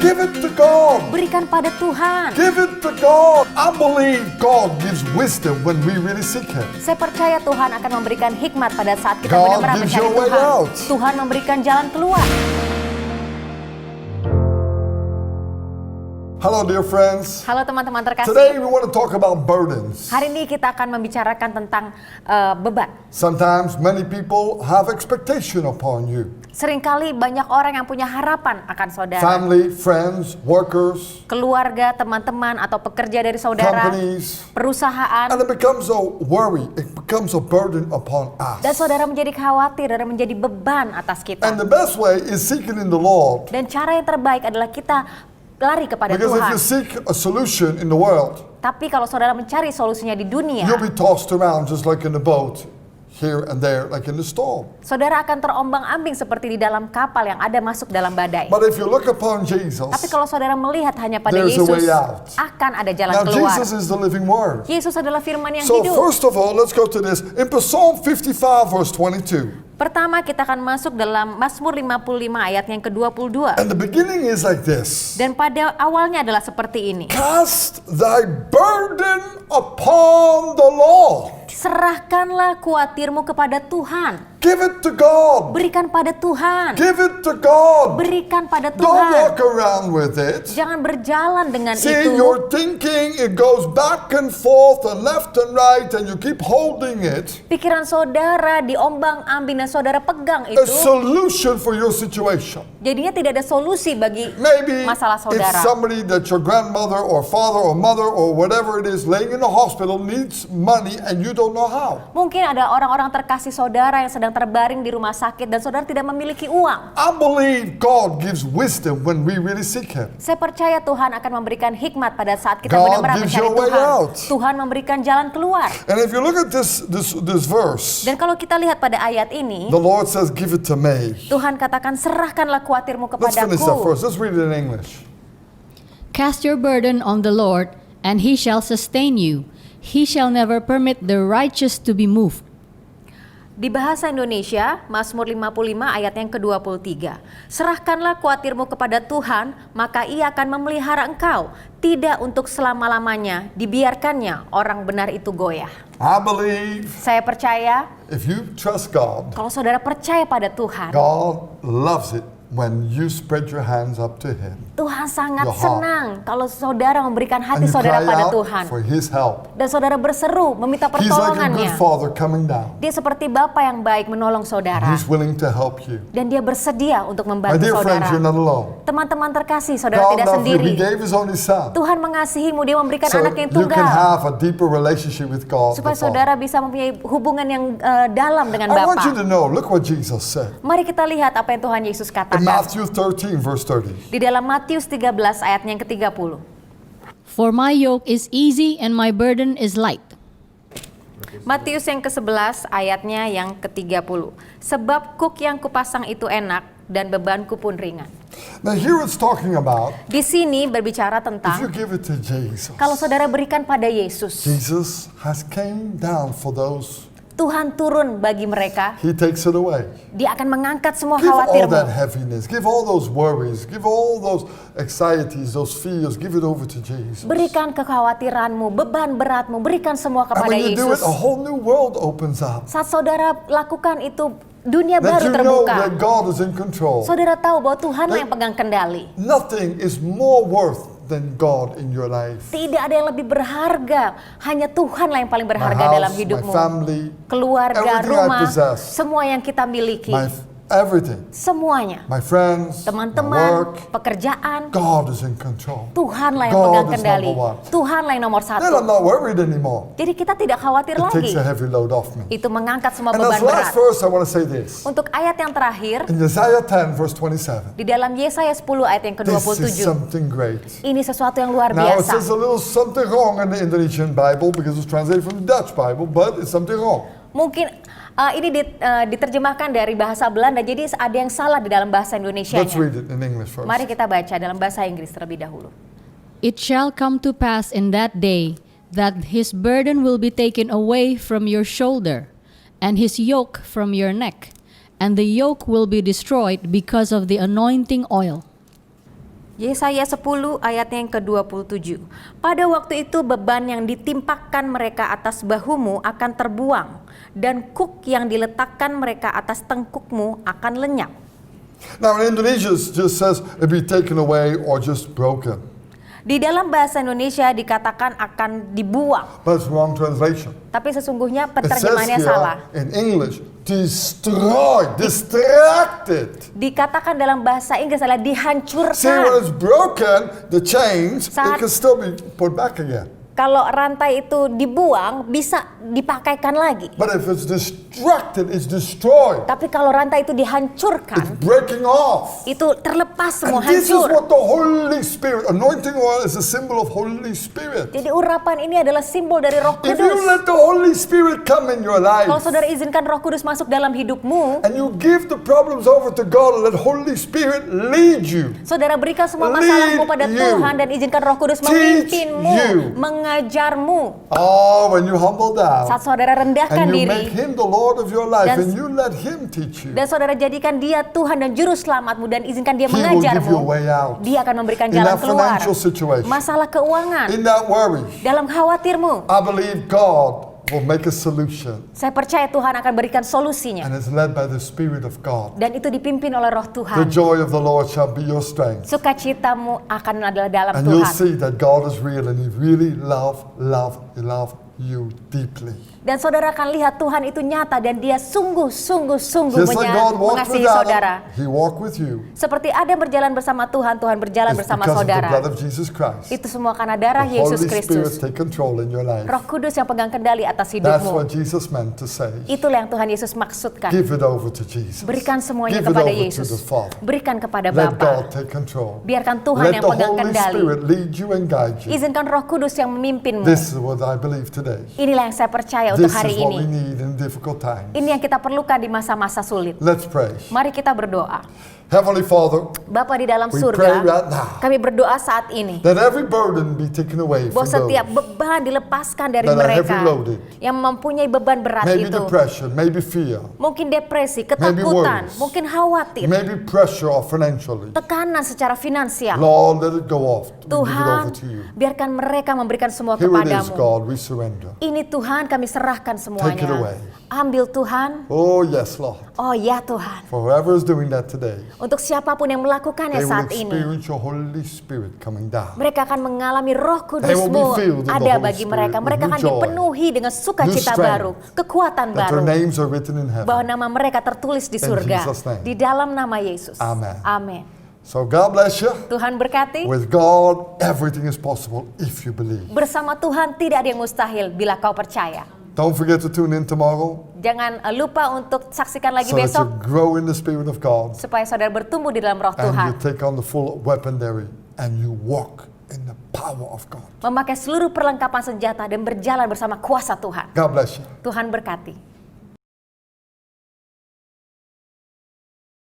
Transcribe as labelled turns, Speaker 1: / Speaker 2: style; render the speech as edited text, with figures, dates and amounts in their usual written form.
Speaker 1: Give it to God.
Speaker 2: Berikan pada Tuhan.
Speaker 1: Give it to God. I believe God gives wisdom when we really seek Him.
Speaker 2: Saya percaya Tuhan akan memberikan hikmat pada saat kita
Speaker 1: God
Speaker 2: benar-benar
Speaker 1: gives
Speaker 2: mencari
Speaker 1: you a way
Speaker 2: Tuhan.
Speaker 1: out.
Speaker 2: Tuhan memberikan jalan keluar.
Speaker 1: Hello, dear friends.
Speaker 2: Halo teman-teman
Speaker 1: Today
Speaker 2: terkasih.
Speaker 1: we want to talk about burdens.
Speaker 2: Hari ini kita akan membicarakan tentang beban.
Speaker 1: Sometimes many people have expectation upon you.
Speaker 2: Seringkali banyak orang yang punya harapan akan saudara.
Speaker 1: Family, friends, workers,
Speaker 2: Keluarga, teman-teman, atau pekerja dari saudara,
Speaker 1: companies.
Speaker 2: perusahaan.
Speaker 1: And it becomes a worry. It becomes a burden upon
Speaker 2: Dan
Speaker 1: us.
Speaker 2: saudara menjadi khawatir dan menjadi beban atas kita.
Speaker 1: And the best way is seeking in the Lord.
Speaker 2: Dan cara yang terbaik adalah kita lari kepada
Speaker 1: Because if
Speaker 2: Tuhan.
Speaker 1: you seek a solution in the world,
Speaker 2: Tapi kalau saudara mencari solusinya di dunia,
Speaker 1: you'll be tossed around just like in the boat, here and there, like in the storm.
Speaker 2: saudara akan terombang-ambing seperti di dalam kapal yang ada masuk dalam badai.
Speaker 1: But if you look upon Jesus,
Speaker 2: Tapi kalau saudara melihat hanya pada
Speaker 1: there's a
Speaker 2: Yesus,
Speaker 1: way out.
Speaker 2: akan ada jalan
Speaker 1: Now
Speaker 2: keluar.
Speaker 1: Jesus is the living word.
Speaker 2: Yesus adalah firman yang
Speaker 1: So
Speaker 2: hidup.
Speaker 1: first of all, let's go to this. In Psalm 55 verse 22.
Speaker 2: Pertama kita akan masuk dalam Mazmur 55 ayat yang ke-22.
Speaker 1: And the beginning is like this.
Speaker 2: Dan pada awalnya adalah seperti ini.
Speaker 1: Cast thy burden upon the Lord.
Speaker 2: Serahkanlah kuatirmu kepada Tuhan.
Speaker 1: Give it to God.
Speaker 2: Berikan pada Tuhan.
Speaker 1: Give it to God.
Speaker 2: Berikan pada
Speaker 1: Don't
Speaker 2: Tuhan.
Speaker 1: walk around with it.
Speaker 2: Jangan berjalan dengan
Speaker 1: See,
Speaker 2: itu.
Speaker 1: you're thinking it goes back and forth and left and right and you keep holding it.
Speaker 2: Pikiran saudara diombang-ambing dan saudara pegang
Speaker 1: A
Speaker 2: itu.
Speaker 1: solution for your situation.
Speaker 2: Jadinya tidak ada solusi bagi
Speaker 1: Maybe
Speaker 2: masalah
Speaker 1: it's
Speaker 2: saudara.
Speaker 1: somebody that your grandmother or father or mother or whatever it is laying in the hospital needs money and you don't know how.
Speaker 2: Mungkin ada orang-orang terkasih saudara yang sedang terbaring di rumah sakit dan saudara tidak memiliki uang.
Speaker 1: I believe God gives wisdom when we really seek Him.
Speaker 2: Saya percaya Tuhan akan memberikan hikmat pada saat kita
Speaker 1: God
Speaker 2: benar-benar
Speaker 1: gives
Speaker 2: mencari
Speaker 1: you a way
Speaker 2: Tuhan.
Speaker 1: out.
Speaker 2: Tuhan memberikan jalan keluar.
Speaker 1: And if you look at this verse,
Speaker 2: Dan kalau kita lihat pada ayat ini,
Speaker 1: the Lord says, give it to me.
Speaker 2: Tuhan katakan serahkanlah kuatirmu
Speaker 1: Let's finish that
Speaker 2: kepadaku.
Speaker 1: first. Let's read it in English.
Speaker 3: Cast your burden on the Lord, and He shall sustain you. He shall never permit the righteous to be moved.
Speaker 2: Di bahasa Indonesia, Mazmur 55 ayat yang ke-23. Serahkanlah kuatirmu kepada Tuhan, maka Ia akan memelihara engkau. Tidak untuk selama-lamanya, dibiarkannya orang benar itu goyah.
Speaker 1: I believe
Speaker 2: Saya percaya,
Speaker 1: if you trust God,
Speaker 2: kalau saudara percaya pada Tuhan,
Speaker 1: God loves it when you spread your hands up to Him.
Speaker 2: Tuhan sangat
Speaker 1: Your heart.
Speaker 2: senang kalau saudara memberikan
Speaker 1: And
Speaker 2: hati
Speaker 1: you
Speaker 2: saudara
Speaker 1: cry
Speaker 2: pada
Speaker 1: out
Speaker 2: Tuhan.
Speaker 1: for His help.
Speaker 2: Dan saudara berseru, meminta
Speaker 1: He's like a good
Speaker 2: pertolongannya.
Speaker 1: father coming down.
Speaker 2: Dia seperti Bapa yang baik menolong saudara.
Speaker 1: He's willing to help you.
Speaker 2: Dan dia bersedia untuk
Speaker 1: My
Speaker 2: membantu
Speaker 1: dear friends, you're
Speaker 2: saudara.
Speaker 1: not alone.
Speaker 2: Teman-teman terkasih, saudara
Speaker 1: God
Speaker 2: tidak
Speaker 1: loves you.
Speaker 2: sendiri.
Speaker 1: He gave His only Son.
Speaker 2: Tuhan mengasihimu, dia memberikan
Speaker 1: So
Speaker 2: anak yang
Speaker 1: you can
Speaker 2: tunggal.
Speaker 1: have a deeper relationship with God.
Speaker 2: Supaya
Speaker 1: the Father.
Speaker 2: saudara bisa mempunyai hubungan yang dalam dengan
Speaker 1: I want you
Speaker 2: Bapa.
Speaker 1: to know, look what Jesus said.
Speaker 2: Mari kita lihat apa yang Tuhan Yesus
Speaker 1: In
Speaker 2: katakan.
Speaker 1: Matthew 13, verse 30.
Speaker 2: Di dalam Matius 13 ayatnya yang ke-30.
Speaker 3: For my yoke is easy and my burden is light.
Speaker 2: Matius yang ke-11 ayatnya yang ke-30. Sebab kuk yang kupasang itu enak dan bebanku pun ringan.
Speaker 1: Now here it's talking about
Speaker 2: Di sini berbicara
Speaker 1: if you
Speaker 2: tentang
Speaker 1: give it to Jesus.
Speaker 2: kalau saudara berikan pada Yesus,
Speaker 1: Jesus has came down for those.
Speaker 2: Tuhan turun bagi mereka.
Speaker 1: He takes it away.
Speaker 2: Dia akan mengangkat semua
Speaker 1: Give all
Speaker 2: khawatirmu.
Speaker 1: that heaviness, give all those worries, give all those anxieties, those fears, give it over to Jesus.
Speaker 2: Berikan kekhawatiranmu, beban beratmu, berikan semua
Speaker 1: And
Speaker 2: kepada
Speaker 1: when you do it,
Speaker 2: Yesus.
Speaker 1: a whole new world opens up.
Speaker 2: Saat saudara lakukan itu, dunia
Speaker 1: That
Speaker 2: baru
Speaker 1: you know
Speaker 2: terbuka.
Speaker 1: that God is in control.
Speaker 2: Saudara tahu bahwa Tuhanlah yang pegang kendali.
Speaker 1: Nothing is more worth than God in your life.
Speaker 2: Tidak ada yang lebih berharga, hanya Tuhanlah yang paling
Speaker 1: My
Speaker 2: berharga
Speaker 1: house,
Speaker 2: dalam
Speaker 1: my
Speaker 2: hidupmu.
Speaker 1: family,
Speaker 2: Keluarga,
Speaker 1: everything I
Speaker 2: rumah,
Speaker 1: possess.
Speaker 2: semua yang kita miliki,
Speaker 1: everything,
Speaker 2: semuanya.
Speaker 1: my friends, my
Speaker 2: Teman-teman,
Speaker 1: work,
Speaker 2: pekerjaan,
Speaker 1: God is in control.
Speaker 2: Tuhanlah yang
Speaker 1: God
Speaker 2: pegang
Speaker 1: is
Speaker 2: kendali.
Speaker 1: number one.
Speaker 2: Tuhanlah yang nomor
Speaker 1: Then I'm
Speaker 2: satu.
Speaker 1: not worried anymore.
Speaker 2: Jadi kita tidak khawatir
Speaker 1: It
Speaker 2: lagi.
Speaker 1: takes a heavy load off me.
Speaker 2: Itu mengangkat semua
Speaker 1: And
Speaker 2: beban
Speaker 1: as last
Speaker 2: berat.
Speaker 1: verse, I want to say this.
Speaker 2: Untuk ayat yang terakhir,
Speaker 1: In Isaiah 10, verse 27,
Speaker 2: di dalam Yesaya 10 ayat yang
Speaker 1: this is
Speaker 2: ke-27.
Speaker 1: something great.
Speaker 2: Ini sesuatu yang luar
Speaker 1: Now, it
Speaker 2: biasa.
Speaker 1: says a little something wrong in the Indonesian Bible because it's translated from the Dutch Bible, but it's something wrong.
Speaker 2: Mungkin ini diterjemahkan dari bahasa Belanda, jadi ada yang salah di dalam bahasa
Speaker 1: Let's
Speaker 2: Indonesianya.
Speaker 1: read it in English first.
Speaker 2: Mari kita baca dalam bahasa Inggris terlebih dahulu.
Speaker 3: It shall come to pass in that day that his burden will be taken away from your shoulder, and his yoke from your neck, and the yoke will be destroyed because of the anointing oil.
Speaker 2: Yesaya 10 ayatnya yang ke-27. Pada waktu itu beban yang ditimpakan mereka atas bahumu akan terbuang, dan kuk yang diletakkan mereka atas tengkukmu akan lenyap.
Speaker 1: Now in Indonesia it just says it be taken away or just broken.
Speaker 2: Di dalam bahasa Indonesia dikatakan akan dibuang,
Speaker 1: But it's wrong translation.
Speaker 2: tapi sesungguhnya
Speaker 1: It says
Speaker 2: penerjemahannya salah.
Speaker 1: here in English, destroyed, distracted.
Speaker 2: Dikatakan dalam bahasa Inggris adalah
Speaker 1: See, when
Speaker 2: dihancurkan.
Speaker 1: it's broken, the chains, it
Speaker 2: Saat-
Speaker 1: can still be put back again.
Speaker 2: Kalau rantai itu dibuang, bisa dipakaikan lagi.
Speaker 1: But if it's distracted, it's destroyed.
Speaker 2: Tapi kalau rantai itu
Speaker 1: It's
Speaker 2: dihancurkan,
Speaker 1: breaking off.
Speaker 2: itu terlepas semua
Speaker 1: And this is
Speaker 2: hancur.
Speaker 1: what the Holy Spirit, anointing oil is a symbol of Holy Spirit.
Speaker 2: Jadi urapan ini adalah simbol dari Roh
Speaker 1: If you
Speaker 2: Kudus.
Speaker 1: let the Holy Spirit come in your life,
Speaker 2: Kalau saudara izinkan Roh Kudus masuk dalam hidupmu,
Speaker 1: and you give the problems over to God and let Holy Spirit lead you,
Speaker 2: saudara berikan semua masalahmu pada
Speaker 1: you.
Speaker 2: Tuhan dan izinkan Roh Kudus
Speaker 1: Teach
Speaker 2: memimpinmu,
Speaker 1: you.
Speaker 2: mengajarmu.
Speaker 1: oh, when you humble down,
Speaker 2: Saat saudara rendahkan
Speaker 1: and you make
Speaker 2: diri
Speaker 1: Him the Lord of your life,
Speaker 2: Dan-
Speaker 1: and you let Him teach you,
Speaker 2: dan saudara jadikan Dia Tuhan dan juru selamatmu dan izinkan Dia
Speaker 1: He will give you a
Speaker 2: mengajarmu,
Speaker 1: way out.
Speaker 2: Dia akan memberikan
Speaker 1: In
Speaker 2: jalan
Speaker 1: that
Speaker 2: keluar.
Speaker 1: financial situation,
Speaker 2: Masalah keuangan,
Speaker 1: in that worry,
Speaker 2: dalam khawatirmu,
Speaker 1: I believe God will make a solution,
Speaker 2: saya percaya Tuhan akan berikan solusinya.
Speaker 1: and it's led by the Spirit of God.
Speaker 2: Dan itu dipimpin oleh Roh
Speaker 1: The
Speaker 2: Tuhan.
Speaker 1: joy of the Lord shall be your strength.
Speaker 2: Sukacitamu akan adalah dalam
Speaker 1: And you'll
Speaker 2: Tuhan.
Speaker 1: see that God is real and He really love you deeply.
Speaker 2: Dan saudara akan lihat Tuhan itu nyata dan Dia sungguh
Speaker 1: Just like God walked with
Speaker 2: mengasihi saudara.
Speaker 1: Adam, He walked with you.
Speaker 2: Seperti Adam berjalan bersama Tuhan, Tuhan berjalan
Speaker 1: It's
Speaker 2: bersama
Speaker 1: because of the blood
Speaker 2: saudara.
Speaker 1: of Jesus Christ.
Speaker 2: Itu semua karena darah
Speaker 1: The
Speaker 2: Yesus
Speaker 1: Holy Spirit
Speaker 2: Kristus.
Speaker 1: take control in your life.
Speaker 2: Roh Kudus yang pegang kendali atas
Speaker 1: That's
Speaker 2: hidupmu.
Speaker 1: what Jesus meant to say.
Speaker 2: Itulah yang Tuhan Yesus maksudkan.
Speaker 1: Give it over to Jesus.
Speaker 2: Berikan semuanya
Speaker 1: Give it
Speaker 2: kepada
Speaker 1: over to
Speaker 2: Yesus.
Speaker 1: the Father.
Speaker 2: Berikan kepada
Speaker 1: Let
Speaker 2: Bapa.
Speaker 1: God take control.
Speaker 2: Biarkan Tuhan
Speaker 1: Let
Speaker 2: yang
Speaker 1: the
Speaker 2: pegang
Speaker 1: Holy
Speaker 2: kendali.
Speaker 1: Spirit lead you and guide you.
Speaker 2: Izinkan Roh Kudus yang memimpinmu.
Speaker 1: This is what I believe today.
Speaker 2: Inilah yang saya percaya untuk
Speaker 1: This
Speaker 2: hari
Speaker 1: is what we
Speaker 2: ini.
Speaker 1: need in difficult times.
Speaker 2: Ini yang kita perlukan di masa-masa sulit.
Speaker 1: Let's pray.
Speaker 2: Mari kita berdoa.
Speaker 1: Heavenly Father,
Speaker 2: Bapa di dalam
Speaker 1: we pray
Speaker 2: surga,
Speaker 1: right now
Speaker 2: kami berdoa saat ini
Speaker 1: that every burden be taken away
Speaker 2: bahwa
Speaker 1: from
Speaker 2: setiap
Speaker 1: those.
Speaker 2: beban dilepaskan dari
Speaker 1: that are
Speaker 2: mereka
Speaker 1: heavy loaded.
Speaker 2: yang mempunyai beban berat
Speaker 1: Maybe
Speaker 2: itu.
Speaker 1: depression, maybe fear,
Speaker 2: Mungkin depresi, ketakutan,
Speaker 1: worries.
Speaker 2: mungkin khawatir,
Speaker 1: maybe pressure or financially.
Speaker 2: tekanan secara finansial.
Speaker 1: Lord, let it go off. We give it
Speaker 2: Tuhan,
Speaker 1: over to you.
Speaker 2: biarkan mereka memberikan semua
Speaker 1: Here it is,
Speaker 2: kepadamu.
Speaker 1: God, we surrender.
Speaker 2: Ini Tuhan kami serahkan
Speaker 1: Take it
Speaker 2: semuanya.
Speaker 1: away.
Speaker 2: Ambil Tuhan.
Speaker 1: Oh, yes, Lord.
Speaker 2: Oh ya Tuhan.
Speaker 1: For whoever is doing that today,
Speaker 2: Untuk siapapun yang melakukannya
Speaker 1: they will
Speaker 2: saat ini,
Speaker 1: experience your Holy Spirit coming down.
Speaker 2: mereka akan mengalami Roh
Speaker 1: They will be
Speaker 2: Kudus-Mu
Speaker 1: filled with the
Speaker 2: ada
Speaker 1: Holy
Speaker 2: bagi
Speaker 1: Spirit
Speaker 2: mereka.
Speaker 1: with
Speaker 2: Mereka
Speaker 1: new
Speaker 2: akan
Speaker 1: joy,
Speaker 2: dipenuhi dengan sukacita
Speaker 1: new strength,
Speaker 2: baru, kekuatan
Speaker 1: That
Speaker 2: baru.
Speaker 1: their names are written in heaven.
Speaker 2: Bahwa nama mereka tertulis di surga.
Speaker 1: Jesus' name.
Speaker 2: Di dalam nama Yesus.
Speaker 1: Amen.
Speaker 2: Amin.
Speaker 1: So God bless you.
Speaker 2: Tuhan berkati.
Speaker 1: With God, everything is possible if you believe.
Speaker 2: Bersama Tuhan tidak ada yang mustahil bila kau percaya.
Speaker 1: Don't forget to tune in tomorrow
Speaker 2: Jangan lupa untuk saksikan lagi
Speaker 1: so that
Speaker 2: besok
Speaker 1: you grow in the Spirit of God
Speaker 2: supaya saudara bertumbuh di dalam Roh
Speaker 1: and
Speaker 2: Tuhan.
Speaker 1: you take on the full weaponry and you walk in the power of God.
Speaker 2: Memakai seluruh perlengkapan senjata dan berjalan bersama kuasa Tuhan.
Speaker 1: God bless you.
Speaker 2: Tuhan berkati.